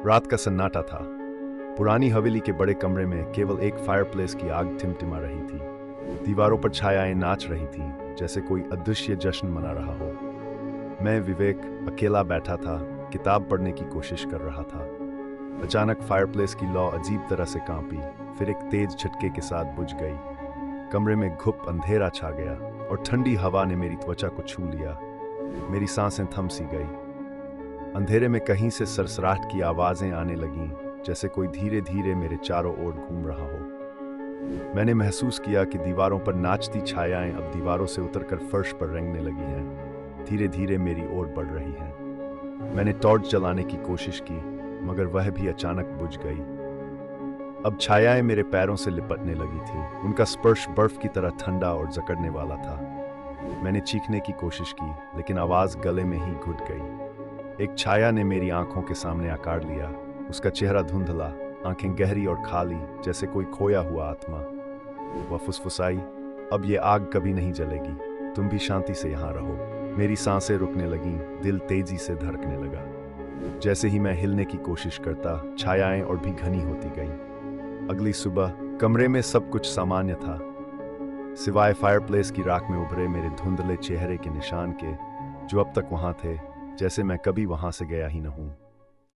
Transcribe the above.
रात का सन्नाटा था। पुरानी हवेली के बड़े कमरे में केवल एक फायरप्लेस की आग टिमटिमा रही थी। दीवारों पर छायाएं नाच रही थीं, जैसे कोई अदृश्य जश्न मना रहा हो। मैं विवेक अकेला बैठा था, किताब पढ़ने की कोशिश कर रहा था। अचानक फायरप्लेस की लौ अजीब तरह से कांपी, फिर एक तेज झटके के साथ बुझ गई। कमरे में घुप अंधेरा छा गया और ठंडी हवा ने मेरी त्वचा को छू लिया। मेरी सांसें थम सी गई। अंधेरे में कहीं से सरसराहट की आवाजें आने लगीं, जैसे कोई धीरे धीरे मेरे चारों ओर घूम रहा हो। मैंने महसूस किया कि दीवारों पर नाचती छायाएं अब दीवारों से उतरकर फर्श पर रेंगने लगी हैं, धीरे धीरे मेरी ओर बढ़ रही हैं। मैंने टॉर्च जलाने की कोशिश की, मगर वह भी अचानक बुझ गई। अब छायाएं मेरे पैरों से लिपटने लगी थी। उनका स्पर्श बर्फ की तरह ठंडा और जकड़ने वाला था। मैंने चीखने की कोशिश की, लेकिन आवाज गले में ही घुट गई। एक छाया ने मेरी आंखों के सामने आकार लिया। उसका चेहरा धुंधला, आंखें गहरी और खाली, जैसे कोई खोया हुआ आत्मा। वह फुसफुसाई, अब ये आग कभी नहीं जलेगी, तुम भी शांति से यहाँ रहो। मेरी सांसें रुकने लगीं, दिल तेजी से धड़कने लगा। जैसे ही मैं हिलने की कोशिश करता, छायाएं और भी घनी होती गईं। अगली सुबह कमरे में सब कुछ सामान्य था, सिवाय फायरप्लेस की राख में उभरे मेरे धुंधले चेहरे के निशान के, जो अब तक वहां थे, जैसे मैं कभी वहां से गया ही न हूं।